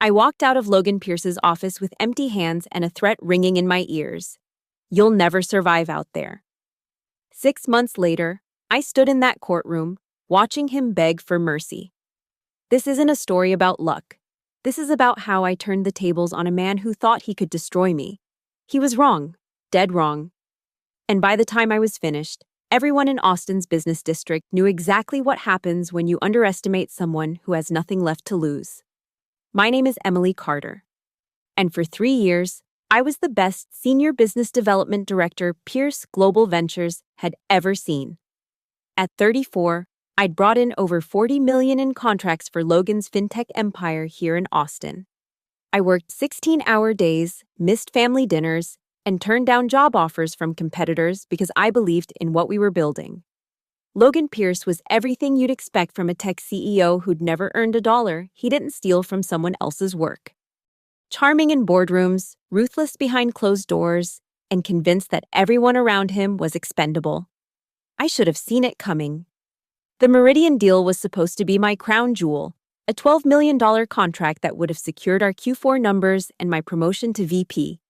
I walked out of Logan Pierce's office with empty hands and a threat ringing in my ears. You'll never survive out there. 6 months later, I stood in that courtroom, watching him beg for mercy. This isn't a story about luck. This is about how I turned the tables on a man who thought he could destroy me. He was wrong, dead wrong. And by the time I was finished, everyone in Austin's business district knew exactly what happens when you underestimate someone who has nothing left to lose. My name is Emily Carter. And for 3 years, I was the best senior business development director Pierce Global Ventures had ever seen. At 34, I'd brought in over $40 million in contracts for Logan's fintech empire here in Austin. I worked 16-hour days, missed family dinners, and turned down job offers from competitors because I believed in what we were building. Logan Pierce was everything you'd expect from a tech CEO who'd never earned a dollar he didn't steal from someone else's work. Charming in boardrooms, ruthless behind closed doors, and convinced that everyone around him was expendable. I should have seen it coming. The Meridian deal was supposed to be my crown jewel, a $12 million contract that would have secured our Q4 numbers and my promotion to VP.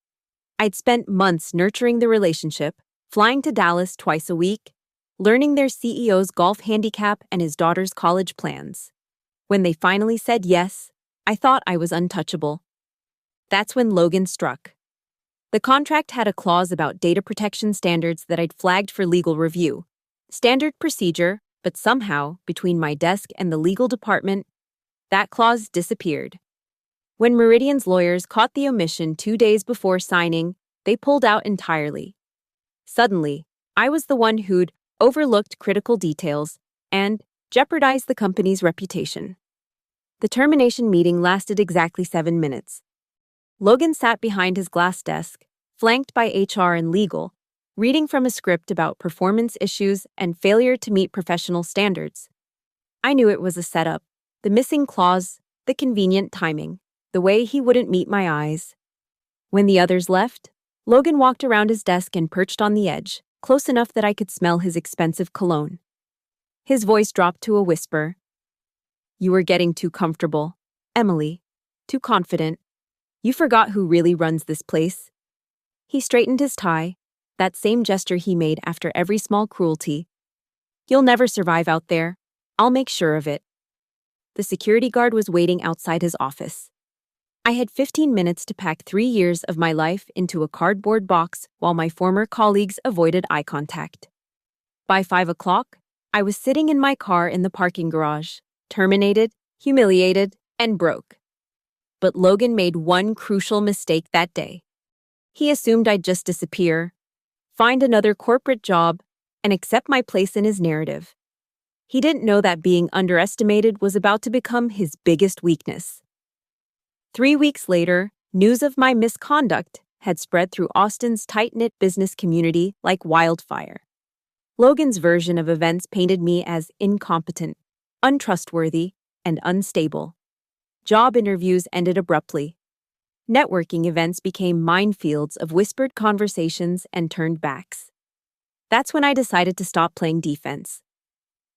I'd spent months nurturing the relationship, flying to Dallas twice a week, learning their CEO's golf handicap and his daughter's college plans. When they finally said yes, I thought I was untouchable. That's when Logan struck. The contract had a clause about data protection standards that I'd flagged for legal review. Standard procedure, but somehow, between my desk and the legal department, that clause disappeared. When Meridian's lawyers caught the omission 2 days before signing, they pulled out entirely. Suddenly, I was the one who'd overlooked critical details and jeopardized the company's reputation. The termination meeting lasted exactly 7 minutes. Logan sat behind his glass desk, flanked by HR and legal, reading from a script about performance issues and failure to meet professional standards. I knew it was a setup, the missing clause, the convenient timing, the way he wouldn't meet my eyes. When the others left, Logan walked around his desk and perched on the edge, close enough that I could smell his expensive cologne. His voice dropped to a whisper. You were getting too comfortable, Emily, too confident. You forgot who really runs this place. He straightened his tie, that same gesture he made after every small cruelty. You'll never survive out there. I'll make sure of it. The security guard was waiting outside his office. I had 15 minutes to pack 3 years of my life into a cardboard box while my former colleagues avoided eye contact. By 5 o'clock, I was sitting in my car in the parking garage, terminated, humiliated, and broke. But Logan made one crucial mistake that day. He assumed I'd just disappear, find another corporate job, and accept my place in his narrative. He didn't know that being underestimated was about to become his biggest weakness. 3 weeks later, news of my misconduct had spread through Austin's tight-knit business community like wildfire. Logan's version of events painted me as incompetent, untrustworthy, and unstable. Job interviews ended abruptly. Networking events became minefields of whispered conversations and turned backs. That's when I decided to stop playing defense.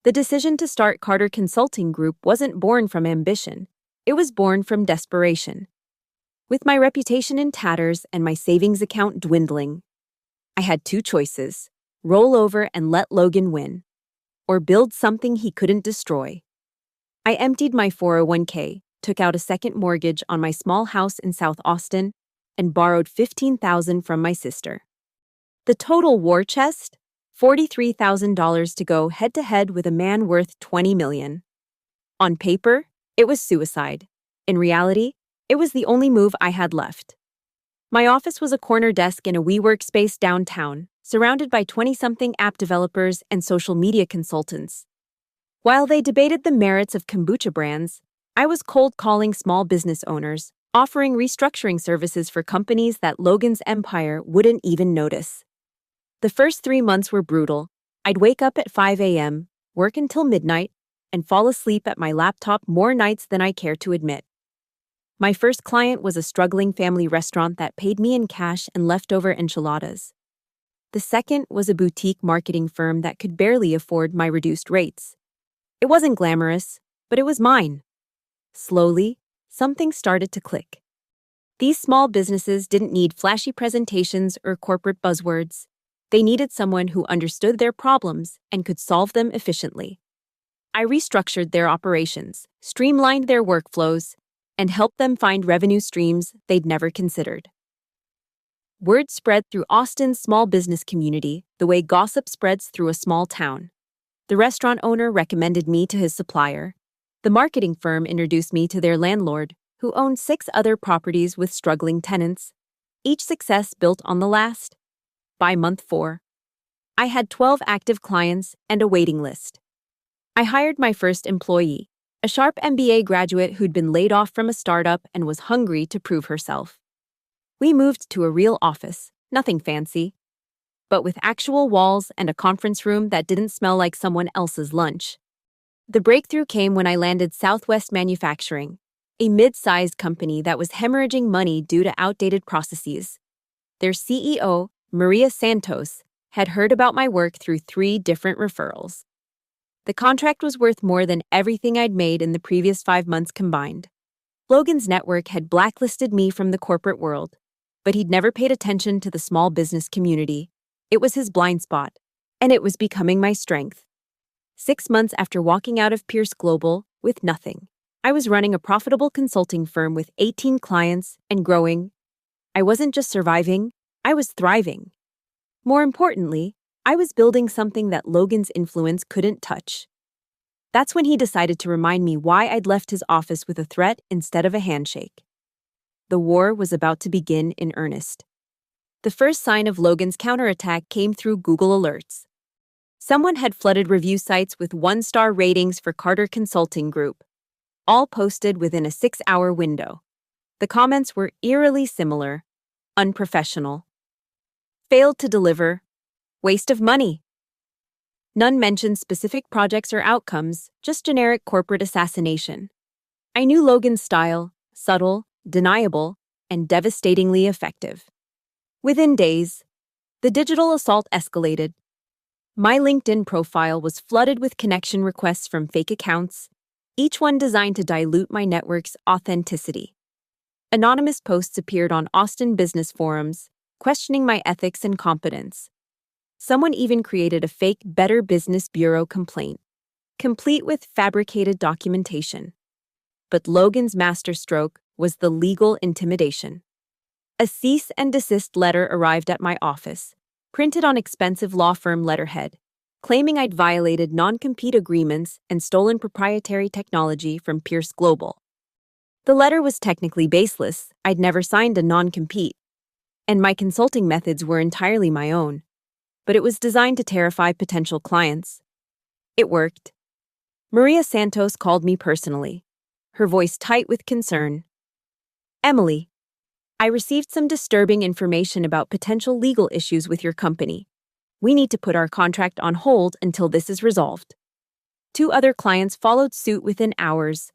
The decision to start Carter Consulting Group wasn't born from ambition. It was born from desperation. With my reputation in tatters and my savings account dwindling, I had 2 choices: roll over and let Logan win, or build something he couldn't destroy. I emptied my 401k, took out a second mortgage on my small house in South Austin, and borrowed $15,000 from my sister. The total war chest? $43,000 to go head-to-head with a man worth $20 million. On paper, it was suicide. In reality, it was the only move I had left. My office was a corner desk in a WeWork space downtown, surrounded by 20-something app developers and social media consultants. While they debated the merits of kombucha brands, I was cold calling small business owners, offering restructuring services for companies that Logan's empire wouldn't even notice. The first 3 months were brutal. I'd wake up at 5 a.m., work until midnight, and fall asleep at my laptop more nights than I care to admit. My first client was a struggling family restaurant that paid me in cash and leftover enchiladas. The second was a boutique marketing firm that could barely afford my reduced rates. It wasn't glamorous, but it was mine. Slowly, something started to click. These small businesses didn't need flashy presentations or corporate buzzwords. They needed someone who understood their problems and could solve them efficiently. I restructured their operations, streamlined their workflows, and helped them find revenue streams they'd never considered. Word spread through Austin's small business community the way gossip spreads through a small town. The restaurant owner recommended me to his supplier. The marketing firm introduced me to their landlord, who owned 6 other properties with struggling tenants. Each success built on the last. By month 4, I had 12 active clients and a waiting list. I hired my first employee, a sharp MBA graduate who'd been laid off from a startup and was hungry to prove herself. We moved to a real office, nothing fancy, but with actual walls and a conference room that didn't smell like someone else's lunch. The breakthrough came when I landed Southwest Manufacturing, a mid-sized company that was hemorrhaging money due to outdated processes. Their CEO, Maria Santos, had heard about my work through 3 different referrals. The contract was worth more than everything I'd made in the previous 5 months combined. Logan's network had blacklisted me from the corporate world, but he'd never paid attention to the small business community. It was his blind spot, and it was becoming my strength. 6 months after walking out of Pierce Global with nothing, I was running a profitable consulting firm with 18 clients and growing. I wasn't just surviving, I was thriving. More importantly, I was building something that Logan's influence couldn't touch. That's when he decided to remind me why I'd left his office with a threat instead of a handshake. The war was about to begin in earnest. The first sign of Logan's counterattack came through Google Alerts. Someone had flooded review sites with 1-star ratings for Carter Consulting Group, all posted within a 6-hour window. The comments were eerily similar: unprofessional, failed to deliver, waste of money. None mentioned specific projects or outcomes, just generic corporate assassination. I knew Logan's style: subtle, deniable, and devastatingly effective. Within days, the digital assault escalated. My LinkedIn profile was flooded with connection requests from fake accounts, each one designed to dilute my network's authenticity. Anonymous posts appeared on Austin business forums, questioning my ethics and competence. Someone even created a fake Better Business Bureau complaint, complete with fabricated documentation. But Logan's masterstroke was the legal intimidation. A cease and desist letter arrived at my office, printed on expensive law firm letterhead, claiming I'd violated non-compete agreements and stolen proprietary technology from Pierce Global. The letter was technically baseless. I'd never signed a non-compete, and my consulting methods were entirely my own. But it was designed to terrify potential clients. It worked. Maria Santos called me personally, her voice tight with concern. "Emily, I received some disturbing information about potential legal issues with your company. We need to put our contract on hold until this is resolved." 2 other clients followed suit within hours.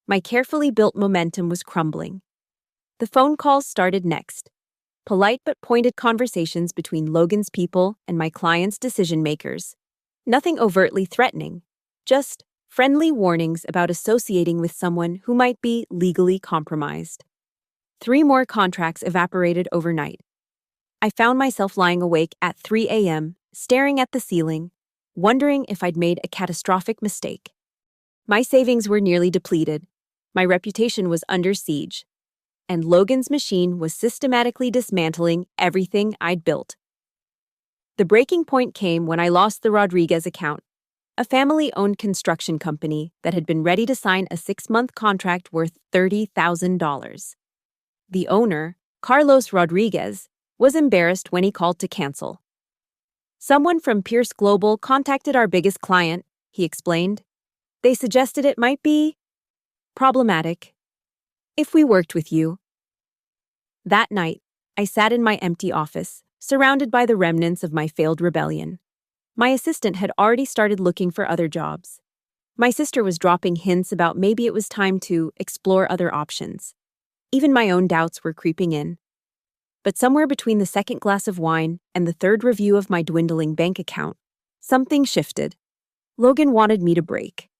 My carefully built momentum was crumbling. The phone calls started next. Polite but pointed conversations between Logan's people and my clients' decision-makers. Nothing overtly threatening, just friendly warnings about associating with someone who might be legally compromised. 3 more contracts evaporated overnight. I found myself lying awake at 3 a.m., staring at the ceiling, wondering if I'd made a catastrophic mistake. My savings were nearly depleted, my reputation was under siege, and Logan's machine was systematically dismantling everything I'd built. The breaking point came when I lost the Rodriguez account, a family-owned construction company that had been ready to sign a 6-month contract worth $30,000. The owner, Carlos Rodriguez, was embarrassed when he called to cancel. "Someone from Pierce Global contacted our biggest client," he explained. "They suggested it might be problematic if we worked with you." That night, I sat in my empty office, surrounded by the remnants of my failed rebellion. My assistant had already started looking for other jobs. My sister was dropping hints about maybe it was time to explore other options. Even my own doubts were creeping in. But somewhere between the second glass of wine and the third review of my dwindling bank account, something shifted. Logan wanted me to break.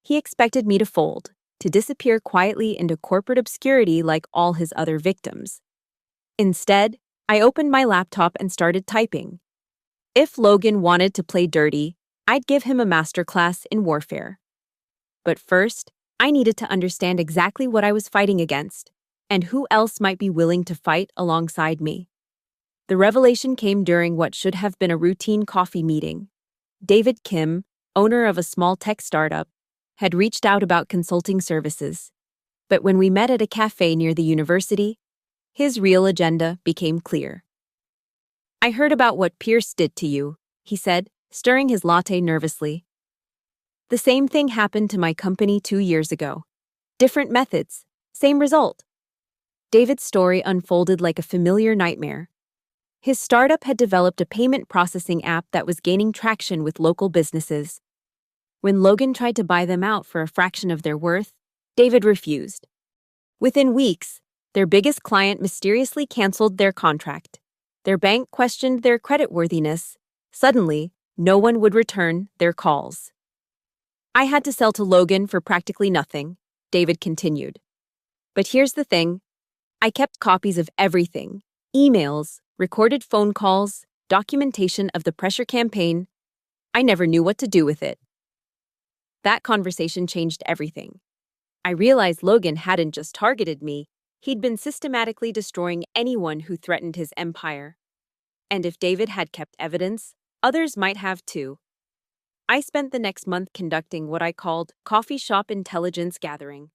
He expected me to fold, to disappear quietly into corporate obscurity like all his other victims. Instead, I opened my laptop and started typing. If Logan wanted to play dirty, I'd give him a masterclass in warfare. But first, I needed to understand exactly what I was fighting against, and who else might be willing to fight alongside me. The revelation came during what should have been a routine coffee meeting. David Kim, owner of a small tech startup, had reached out about consulting services. But when we met at a cafe near the university, his real agenda became clear. "I heard about what Pierce did to you," he said, stirring his latte nervously. "The same thing happened to my company 2 years ago. Different methods, same result." David's story unfolded like a familiar nightmare. His startup had developed a payment processing app that was gaining traction with local businesses. When Logan tried to buy them out for a fraction of their worth, David refused. Within weeks, their biggest client mysteriously canceled their contract. Their bank questioned their creditworthiness. Suddenly, no one would return their calls. "I had to sell to Logan for practically nothing," David continued. "But here's the thing. I kept copies of everything: emails, recorded phone calls, documentation of the pressure campaign. I never knew what to do with it." That conversation changed everything. I realized Logan hadn't just targeted me, he'd been systematically destroying anyone who threatened his empire. And if David had kept evidence, others might have too. I spent the next month conducting what I called coffee shop intelligence gathering.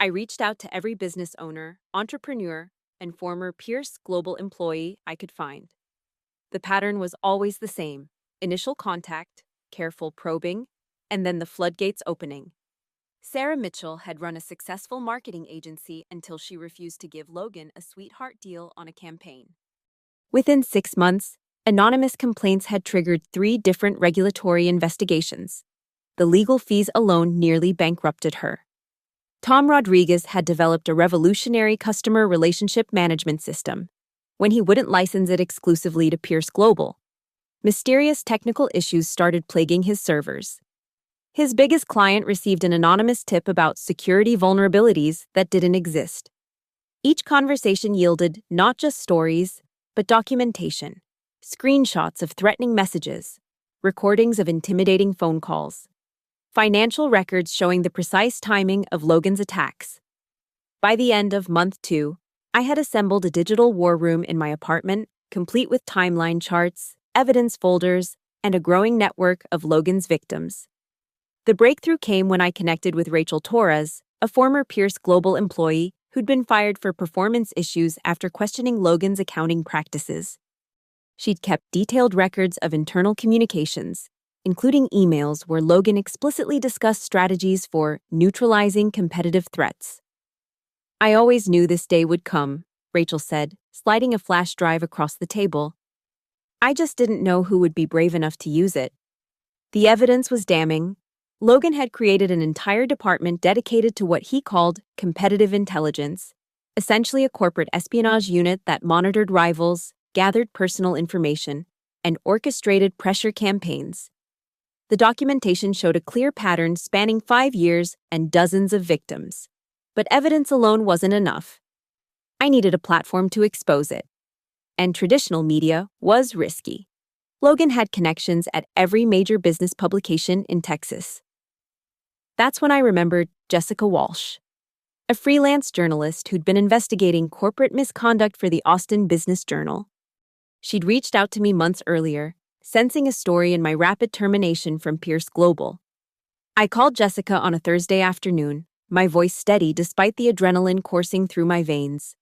I reached out to every business owner, entrepreneur, and former Pierce Global employee I could find. The pattern was always the same: initial contact, careful probing, and then the floodgates opening. Sarah Mitchell had run a successful marketing agency until she refused to give Logan a sweetheart deal on a campaign. Within 6 months, anonymous complaints had triggered 3 different regulatory investigations. The legal fees alone nearly bankrupted her. Tom Rodriguez had developed a revolutionary customer relationship management system when he wouldn't license it exclusively to Pierce Global. Mysterious technical issues started plaguing his servers. His biggest client received an anonymous tip about security vulnerabilities that didn't exist. Each conversation yielded not just stories, but documentation, screenshots of threatening messages, recordings of intimidating phone calls, financial records showing the precise timing of Logan's attacks. By the end of month 2, I had assembled a digital war room in my apartment, complete with timeline charts, evidence folders, and a growing network of Logan's victims. The breakthrough came when I connected with Rachel Torres, a former Pierce Global employee who'd been fired for performance issues after questioning Logan's accounting practices. She'd kept detailed records of internal communications, including emails where Logan explicitly discussed strategies for neutralizing competitive threats. "I always knew this day would come," Rachel said, sliding a flash drive across the table. "I just didn't know who would be brave enough to use it." The evidence was damning. Logan had created an entire department dedicated to what he called competitive intelligence, essentially a corporate espionage unit that monitored rivals, gathered personal information, and orchestrated pressure campaigns. The documentation showed a clear pattern spanning 5 years and dozens of victims. But evidence alone wasn't enough. I needed a platform to expose it. And traditional media was risky. Logan had connections at every major business publication in Texas. That's when I remembered Jessica Walsh, a freelance journalist who'd been investigating corporate misconduct for the Austin Business Journal. She'd reached out to me months earlier, sensing a story in my rapid termination from Pierce Global. I called Jessica on a Thursday afternoon, my voice steady despite the adrenaline coursing through my veins.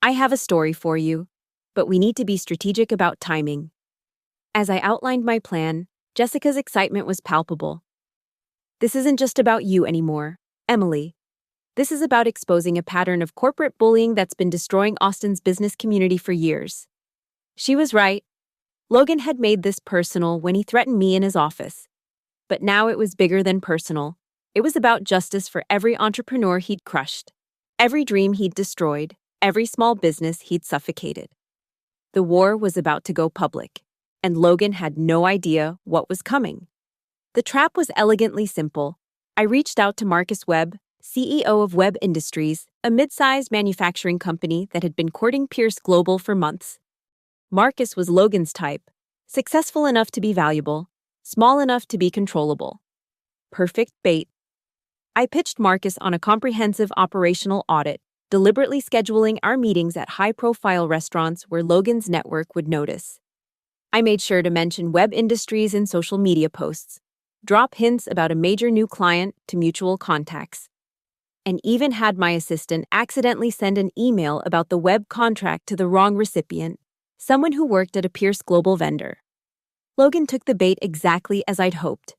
"I have a story for you, but we need to be strategic about timing." As I outlined my plan, Jessica's excitement was palpable. "This isn't just about you anymore, Emily. This is about exposing a pattern of corporate bullying that's been destroying Austin's business community for years." She was right. Logan had made this personal when he threatened me in his office. But now it was bigger than personal. It was about justice for every entrepreneur he'd crushed, every dream he'd destroyed, every small business he'd suffocated. The war was about to go public, and Logan had no idea what was coming. The trap was elegantly simple. I reached out to Marcus Webb, CEO of Web Industries, a mid-sized manufacturing company that had been courting Pierce Global for months. Marcus was Logan's type, successful enough to be valuable, small enough to be controllable. Perfect bait. I pitched Marcus on a comprehensive operational audit, deliberately scheduling our meetings at high-profile restaurants where Logan's network would notice. I made sure to mention Web Industries in social media posts, drop hints about a major new client to mutual contacts, and even had my assistant accidentally send an email about the web contract to the wrong recipient, someone who worked at a Pierce Global vendor. Logan took the bait exactly as I'd hoped.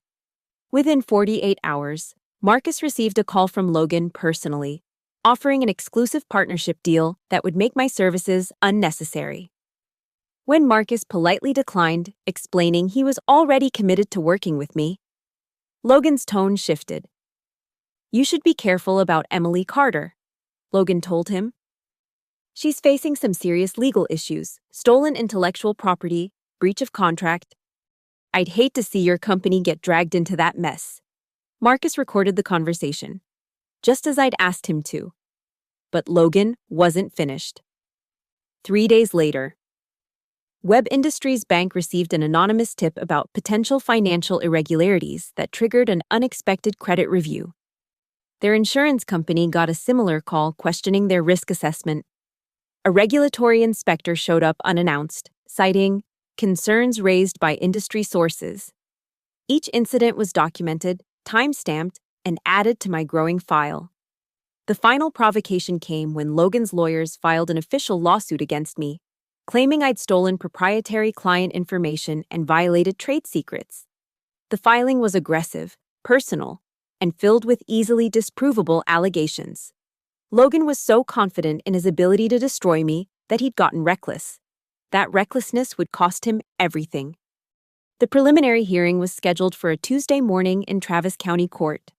Within 48 hours, Marcus received a call from Logan personally, offering an exclusive partnership deal that would make my services unnecessary. When Marcus politely declined, explaining he was already committed to working with me, Logan's tone shifted. "You should be careful about Emily Carter," Logan told him. "She's facing some serious legal issues, stolen intellectual property, breach of contract. I'd hate to see your company get dragged into that mess." Marcus recorded the conversation, just as I'd asked him to. But Logan wasn't finished. 3 days later, Web Industries Bank received an anonymous tip about potential financial irregularities that triggered an unexpected credit review. Their insurance company got a similar call questioning their risk assessment. A regulatory inspector showed up unannounced, citing concerns raised by industry sources. Each incident was documented, time-stamped, and added to my growing file. The final provocation came when Logan's lawyers filed an official lawsuit against me, claiming I'd stolen proprietary client information and violated trade secrets. The filing was aggressive, personal, and filled with easily disprovable allegations. Logan was so confident in his ability to destroy me that he'd gotten reckless. That recklessness would cost him everything. The preliminary hearing was scheduled for a Tuesday morning in Travis County Court.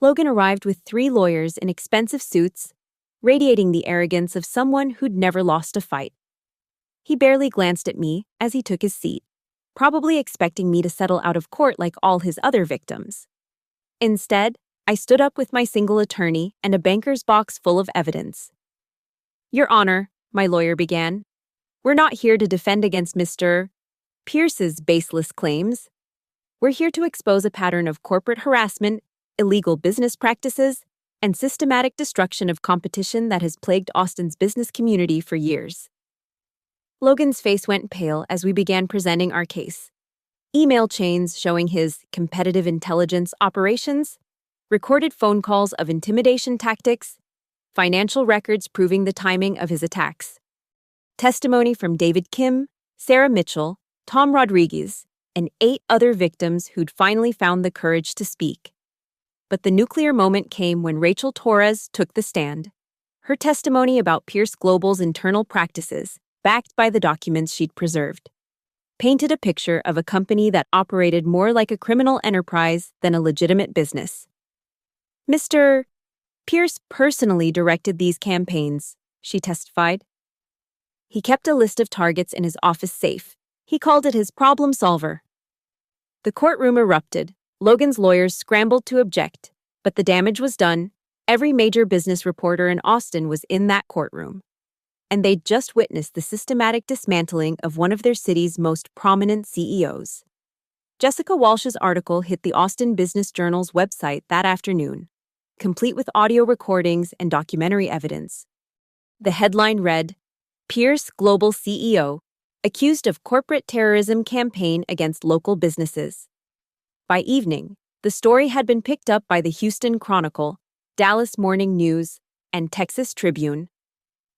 Logan arrived with 3 lawyers in expensive suits, radiating the arrogance of someone who'd never lost a fight. He barely glanced at me as he took his seat, probably expecting me to settle out of court like all his other victims. Instead, I stood up with my single attorney and a banker's box full of evidence. "Your Honor," my lawyer began, "we're not here to defend against Mr. Pierce's baseless claims. We're here to expose a pattern of corporate harassment, illegal business practices, and systematic destruction of competition that has plagued Austin's business community for years." Logan's face went pale as we began presenting our case. Email chains showing his competitive intelligence operations, recorded phone calls of intimidation tactics, financial records proving the timing of his attacks, testimony from David Kim, Sarah Mitchell, Tom Rodriguez, and 8 other victims who'd finally found the courage to speak. But the nuclear moment came when Rachel Torres took the stand. Her testimony about Pierce Global's internal practices, backed by the documents she'd preserved, painted a picture of a company that operated more like a criminal enterprise than a legitimate business. "Mr. Pierce personally directed these campaigns," she testified. "He kept a list of targets in his office safe. He called it his problem solver." The courtroom erupted. Logan's lawyers scrambled to object, but the damage was done. Every major business reporter in Austin was in that courtroom, and they'd just witnessed the systematic dismantling of one of their city's most prominent CEOs. Jessica Walsh's article hit the Austin Business Journal's website that afternoon, complete with audio recordings and documentary evidence. The headline read, "Pierce Global CEO accused of corporate terrorism campaign against local businesses." By evening, the story had been picked up by the Houston Chronicle, Dallas Morning News, and Texas Tribune.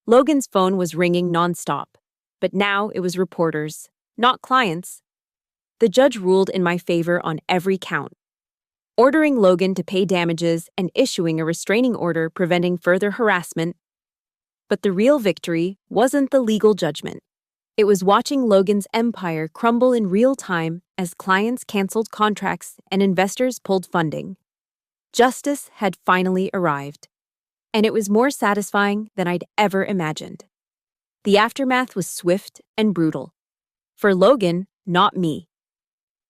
Logan's phone was ringing nonstop, but now it was reporters, not clients. The judge ruled in my favor on every count, ordering Logan to pay damages and issuing a restraining order preventing further harassment. But the real victory wasn't the legal judgment. It was watching Logan's empire crumble in real time as clients canceled contracts and investors pulled funding. Justice had finally arrived, and it was more satisfying than I'd ever imagined. The aftermath was swift and brutal. For Logan, not me.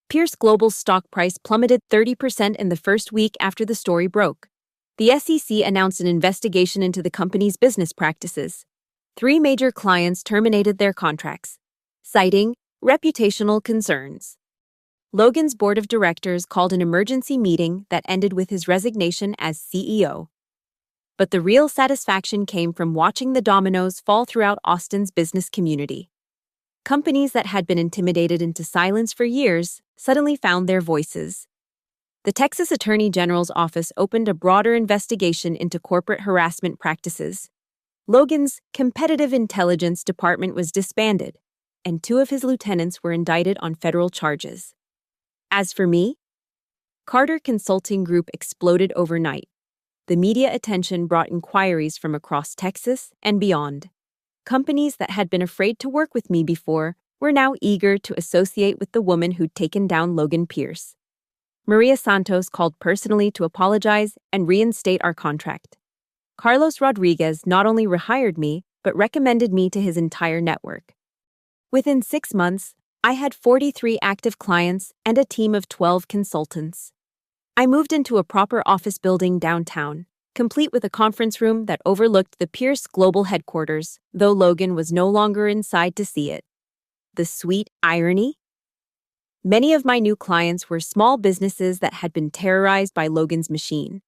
Pierce Global's stock price plummeted 30% in the first week after the story broke. The SEC announced an investigation into the company's business practices. 3 major clients terminated their contracts, citing reputational concerns. Logan's board of directors called an emergency meeting that ended with his resignation as CEO. But the real satisfaction came from watching the dominoes fall throughout Austin's business community. Companies that had been intimidated into silence for years suddenly found their voices. The Texas Attorney General's office opened a broader investigation into corporate harassment practices. Logan's competitive intelligence department was disbanded, and 2 of his lieutenants were indicted on federal charges. As for me, Carter Consulting Group exploded overnight. The media attention brought inquiries from across Texas and beyond. Companies that had been afraid to work with me before were now eager to associate with the woman who'd taken down Logan Pierce. Maria Santos called personally to apologize and reinstate our contract. Carlos Rodriguez not only rehired me, but recommended me to his entire network. Within 6 months, I had 43 active clients and a team of 12 consultants. I moved into a proper office building downtown, complete with a conference room that overlooked the Pierce Global headquarters, though Logan was no longer inside to see it. The sweet irony? Many of my new clients were small businesses that had been terrorized by Logan's machine.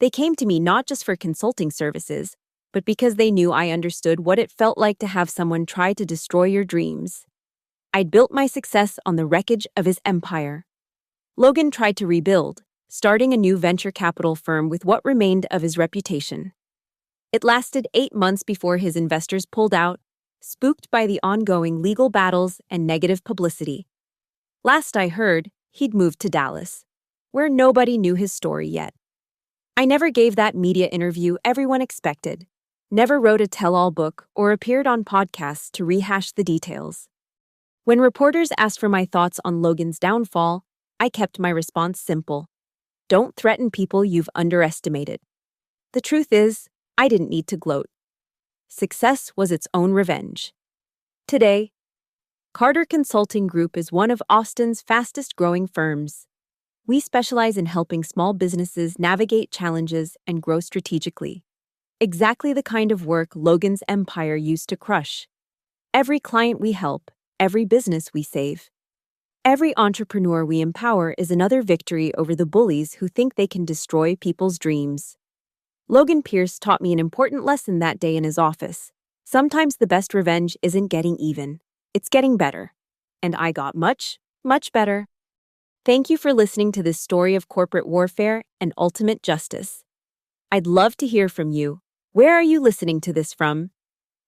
They came to me not just for consulting services, but because they knew I understood what it felt like to have someone try to destroy your dreams. I'd built my success on the wreckage of his empire. Logan tried to rebuild, starting a new venture capital firm with what remained of his reputation. It lasted 8 months before his investors pulled out, spooked by the ongoing legal battles and negative publicity. Last I heard, he'd moved to Dallas, where nobody knew his story yet. I never gave that media interview everyone expected, never wrote a tell-all book or appeared on podcasts to rehash the details. When reporters asked for my thoughts on Logan's downfall, I kept my response simple. Don't threaten people you've underestimated. The truth is, I didn't need to gloat. Success was its own revenge. Today, Carter Consulting Group is one of Austin's fastest-growing firms. We specialize in helping small businesses navigate challenges and grow strategically. Exactly the kind of work Logan's empire used to crush. Every client we help, every business we save. Every entrepreneur we empower is another victory over the bullies who think they can destroy people's dreams. Logan Pierce taught me an important lesson that day in his office. Sometimes the best revenge isn't getting even. It's getting better. And I got much, much better. Thank you for listening to this story of corporate warfare and ultimate justice. I'd love to hear from you. Where are you listening to this from?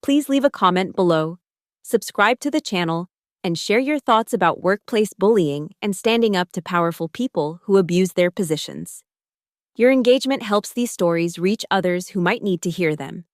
Please leave a comment below, subscribe to the channel, and share your thoughts about workplace bullying and standing up to powerful people who abuse their positions. Your engagement helps these stories reach others who might need to hear them.